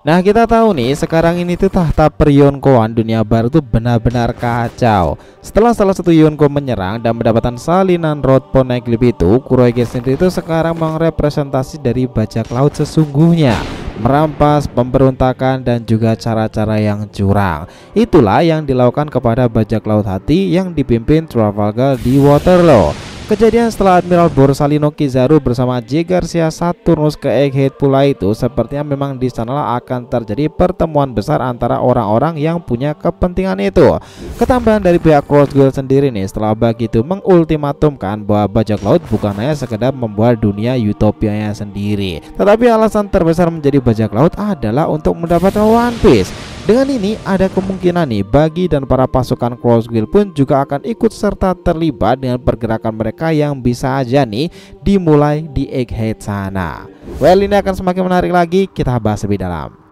Nah, kita tahu nih sekarang ini tuh tahta peryonkoan dunia baru tuh benar-benar kacau. Setelah salah satu Yonko menyerang dan mendapatkan salinan Road Poneglyph itu, Kurohyuge sendiri itu sekarang merepresentasi dari bajak laut sesungguhnya, merampas, pemberontakan, dan juga cara-cara yang curang. Itulah yang dilakukan kepada bajak laut hati yang dipimpin Trafalgar di Waterloo. Kejadian setelah Admiral Borsalino Kizaru bersama J. Garcia Saturnus ke Egghead pula itu sepertinya memang di sanalah akan terjadi pertemuan besar antara orang-orang yang punya kepentingan itu. Ketambahan dari pihak Crossguild sendiri nih setelah begitu mengultimatumkan bahwa bajak laut bukan hanya sekedar membuat dunia utopianya sendiri, tetapi alasan terbesar menjadi bajak laut adalah untuk mendapatkan One Piece. Dengan ini ada kemungkinan nih bagi dan para pasukan Crossguild pun juga akan ikut serta terlibat dengan pergerakan mereka yang bisa aja nih dimulai di Egghead sana. Well, ini akan semakin menarik lagi, kita bahas lebih dalam.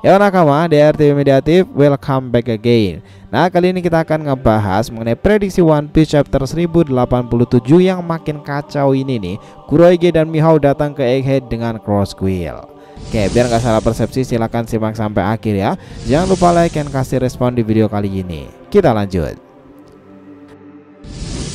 Ya nakama, DRTV Mediatif, welcome back again. Nah, kali ini kita akan ngebahas mengenai prediksi One Piece chapter 1087 yang makin kacau ini nih. Kurohyuge dan Mihawk datang ke Egghead dengan Crossguild. Oke, biar nggak salah persepsi silahkan simak sampai akhir ya. Jangan lupa like dan kasih respon di video kali ini. Kita lanjut.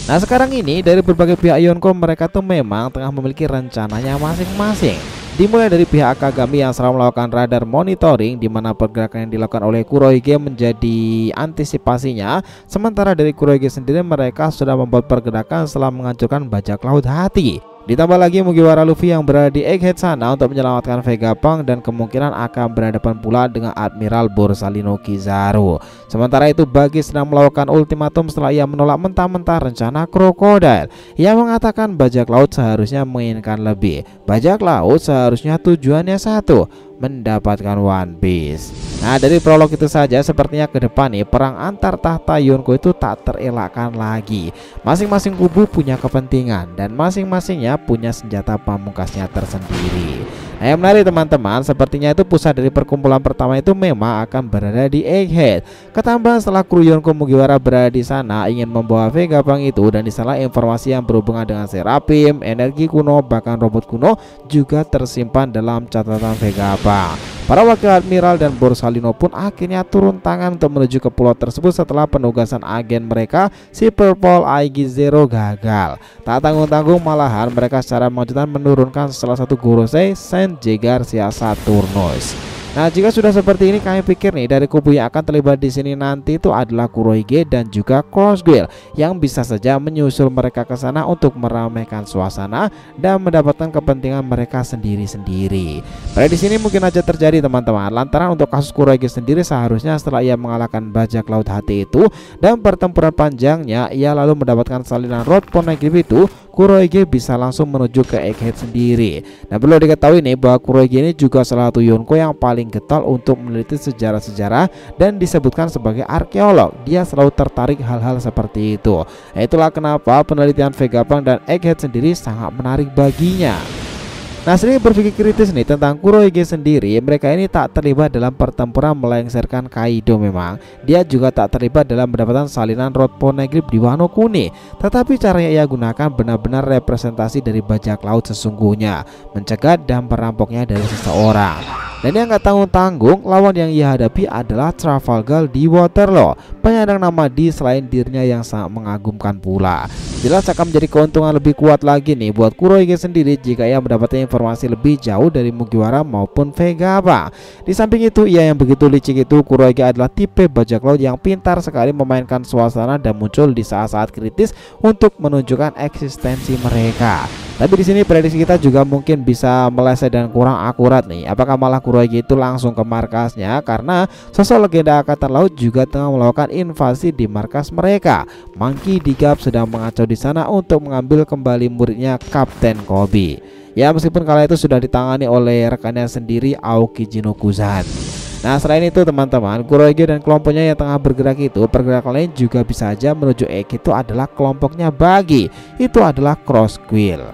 Nah, sekarang ini dari berbagai pihak Yonko mereka tuh memang tengah memiliki rencananya masing-masing. Dimulai dari pihak Akagami yang selalu melakukan radar monitoring di mana pergerakan yang dilakukan oleh Kurohyuge menjadi antisipasinya. Sementara dari Kurohyuge sendiri mereka sudah membuat pergerakan setelah menghancurkan bajak laut hati. Ditambah lagi Mugiwara Luffy yang berada di Egghead sana untuk menyelamatkan Vegapunk dan kemungkinan akan berhadapan pula dengan Admiral Borsalino Kizaru. Sementara itu Buggy sedang melakukan ultimatum setelah ia menolak mentah-mentah rencana Crocodile. Ia mengatakan bajak laut seharusnya menginginkan lebih. Bajak laut seharusnya tujuannya satu, mendapatkan One Piece. Nah, dari prolog itu saja sepertinya ke depan nih perang antar tahta Yonko itu tak terelakkan lagi. Masing-masing kubu punya kepentingan dan masing-masingnya punya senjata pamungkasnya tersendiri. Nah, yang menarik teman-teman, sepertinya itu pusat dari perkumpulan pertama itu memang akan berada di Egghead. Ketambahan setelah kru Yonko Mugiwara berada di sana ingin membawa Vegapunk itu, dan di sana informasi yang berhubungan dengan Seraphim, energi kuno, bahkan robot kuno juga tersimpan dalam catatan Vegapunk. Para wakil admiral dan Borsalino pun akhirnya turun tangan untuk menuju ke pulau tersebut setelah penugasan agen mereka si Purple Aigis Zero gagal. Tak tanggung-tanggung malahan mereka secara mengejutkan menurunkan salah satu Gorosei Saint J. Garcia Saturnus. Nah, jika sudah seperti ini, kami pikir nih dari kubu yang akan terlibat di sini nanti itu adalah Kurohyuge dan juga Crossguild yang bisa saja menyusul mereka ke sana untuk meramaikan suasana dan mendapatkan kepentingan mereka sendiri-sendiri. Pada di sini mungkin aja terjadi teman-teman, lantaran untuk kasus Kurohyuge sendiri seharusnya setelah ia mengalahkan bajak laut hati itu dan pertempuran panjangnya ia lalu mendapatkan salinan Road Poneglyph itu, Kurohyuge bisa langsung menuju ke Egghead sendiri. Dan perlu diketahui nih bahwa Kurohyuge ini juga salah satu Yonko yang paling getol untuk meneliti sejarah-sejarah dan disebutkan sebagai arkeolog. Dia selalu tertarik hal-hal seperti itu. Nah, itulah kenapa penelitian Vegapunk dan Egghead sendiri sangat menarik baginya. Nah, sering berpikir kritis nih tentang Kurohyuge sendiri. Mereka ini tak terlibat dalam pertempuran melengsarkan Kaido memang. Dia juga tak terlibat dalam mendapatkan salinan Road Poneglyph di Wano Kuni. Tetapi caranya ia gunakan benar-benar representasi dari bajak laut sesungguhnya, mencegat dan merampoknya dari seseorang. Dan yang gak tanggung-tanggung, lawan yang ia hadapi adalah Trafalgar di Waterloo, penyandang nama D selain dirinya yang sangat mengagumkan pula. Jelas akan menjadi keuntungan lebih kuat lagi nih buat Kurohyuge sendiri jika ia mendapatkan informasi lebih jauh dari Mugiwara maupun Vegapunk. Di samping itu, ia yang begitu licik itu, Kurohyuge adalah tipe bajak laut yang pintar sekali memainkan suasana dan muncul di saat-saat kritis untuk menunjukkan eksistensi mereka. Tapi di sini prediksi kita juga mungkin bisa meleset dan kurang akurat nih. Apakah malah Kurohyuge itu langsung ke markasnya karena sosok legenda angkatan laut juga tengah melakukan invasi di markas mereka. Monkey D. Garp sedang mengacau di sana untuk mengambil kembali muridnya Kapten Kobe. Ya, meskipun kala itu sudah ditangani oleh rekannya sendiri Aokiji no Kuzan. Nah selain itu teman-teman, Kurohige dan kelompoknya yang tengah bergerak itu, pergerakan lain juga bisa saja menuju Egghead itu adalah kelompoknya Bagi, itu adalah Cross Quill.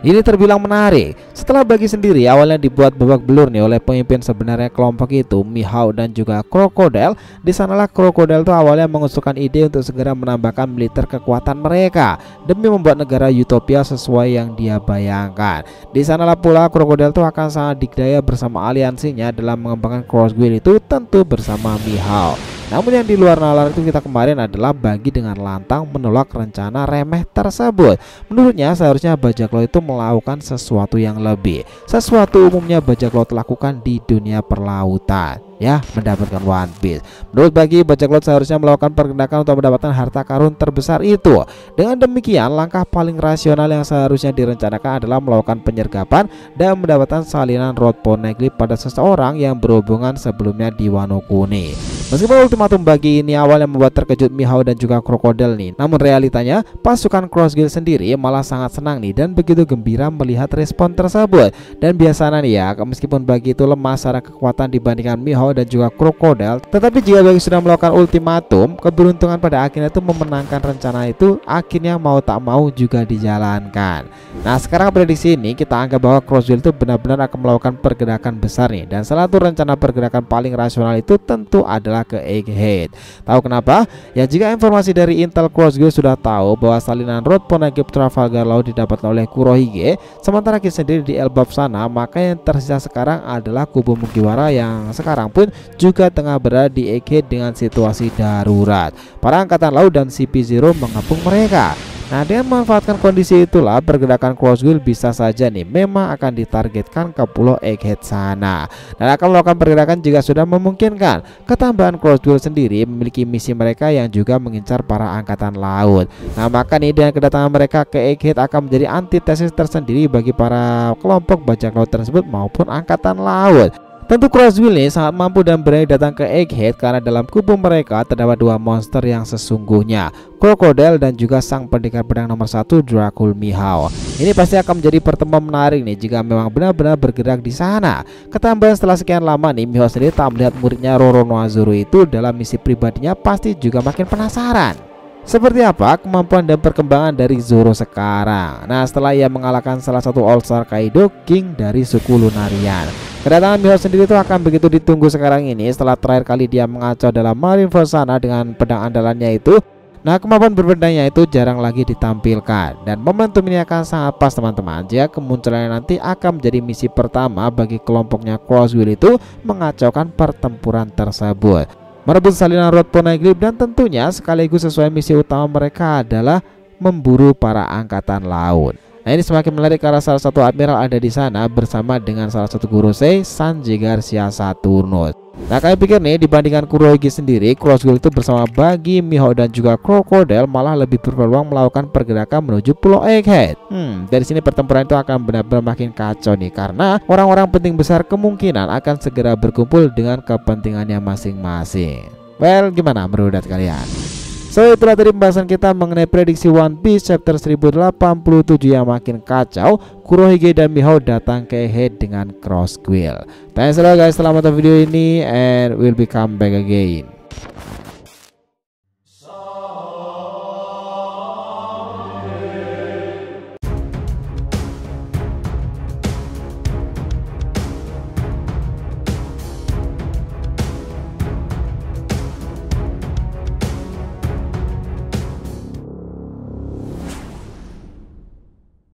Ini terbilang menarik. Setelah Bagi sendiri awalnya dibuat babak belur nih oleh pemimpin sebenarnya kelompok itu, Mihawk dan juga Crocodile. Di sanalah Crocodile itu awalnya mengusulkan ide untuk segera menambahkan militer kekuatan mereka demi membuat negara utopia sesuai yang dia bayangkan. Di sanalah pula Crocodile itu akan sangat dikdaya bersama aliansinya dalam mengembangkan Cross Quill itu, tentu bersama Mihawk. Namun yang di luar nalar itu kita kemarin adalah Bagi dengan lantang menolak rencana remeh tersebut. Menurutnya seharusnya bajak laut itu melakukan sesuatu yang lebih, sesuatu umumnya bajak laut lakukan di dunia perlautan, ya, mendapatkan One Piece. Menurut Bagi, bajak laut seharusnya melakukan pergerakan untuk mendapatkan harta karun terbesar itu. Dengan demikian, langkah paling rasional yang seharusnya direncanakan adalah melakukan penyergapan dan mendapatkan salinan Road Poneglyph pada seseorang yang berhubungan sebelumnya di Wano Kuni. Meskipun ultimatum Bagi ini awalnya membuat terkejut Mihawk dan juga Crocodile nih, namun realitanya pasukan Cross Quill sendiri malah sangat senang nih dan begitu gembira melihat respon tersebut. Dan biasanya nih ya, meskipun Bagi itu lemah secara kekuatan dibandingkan Mihawk dan juga Crocodile, tetapi jika Bagi sudah melakukan ultimatum, keberuntungan pada akhirnya itu memenangkan rencana itu akhirnya mau tak mau juga dijalankan. Nah sekarang prediksi ini kita anggap bahwa Cross Quill itu benar-benar akan melakukan pergerakan besar nih, dan salah satu rencana pergerakan paling rasional itu tentu adalah ke Egghead. Tahu kenapa? Ya jika informasi dari Intel Cross Quill sudah tahu bahwa salinan Road Poneglyph Trafalgar Law didapatkan oleh Kurohige, sementara kita sendiri di Elbaf sana, maka yang tersisa sekarang adalah kubu Mugiwara yang sekarang pun juga tengah berada di Egghead dengan situasi darurat. Para angkatan laut dan CP0 mengepung mereka. Nah dengan memanfaatkan kondisi itulah pergerakan Cross Quill bisa saja nih memang akan ditargetkan ke pulau Egghead sana, dan akan melakukan pergerakan jika sudah memungkinkan. Ketambahan Cross Quill sendiri memiliki misi mereka yang juga mengincar para angkatan laut. Nah maka nih dengan kedatangan mereka ke Egghead akan menjadi antitesis tersendiri bagi para kelompok bajak laut tersebut maupun angkatan laut. Tentu Cross Quill ini sangat mampu dan berani datang ke Egghead karena dalam kubu mereka terdapat dua monster yang sesungguhnya, Crocodile dan juga sang pendekar pedang nomor 1 Dracul Mihawk. Ini pasti akan menjadi pertemuan menarik nih jika memang benar-benar bergerak di sana. Ketambahan setelah sekian lama nih, Mihawk sendiri tak melihat muridnya Roronoa Zoro itu dalam misi pribadinya, pasti juga makin penasaran seperti apa kemampuan dan perkembangan dari Zoro sekarang. Nah setelah ia mengalahkan salah satu All-Star Kaido, King dari suku Lunarian, kedatangan Mihawk sendiri itu akan begitu ditunggu sekarang ini setelah terakhir kali dia mengacau dalam Marineford sana dengan pedang andalannya itu. Nah kemampuan berbedanya itu jarang lagi ditampilkan, dan momentum ini akan sangat pas teman-teman jika kemunculannya nanti akan menjadi misi pertama bagi kelompoknya Cross Quill itu mengacaukan pertempuran tersebut, merebut salinan Road Poneglyph, dan tentunya sekaligus sesuai misi utama mereka adalah memburu para angkatan laut. Nah ini semakin menarik karena salah satu admiral ada di sana bersama dengan salah satu Gorosei, Sanji Garcia Saturnus. Nah kalian pikir nih dibandingkan Kurohige sendiri, Cross Quill itu bersama Bagi, Mihawk dan juga Crocodile malah lebih berpeluang melakukan pergerakan menuju pulau Egghead. Dari sini pertempuran itu akan benar-benar makin kacau nih, karena orang-orang penting besar kemungkinan akan segera berkumpul dengan kepentingannya masing-masing. Well, gimana menurut kalian? So itulah tadi pembahasan kita mengenai prediksi One Piece chapter 1087 yang makin kacau. Kurohige dan Mihawk datang ke Egghead dengan Cross Quill. Thanks a lot guys telah menonton video ini, and we'll be come back again.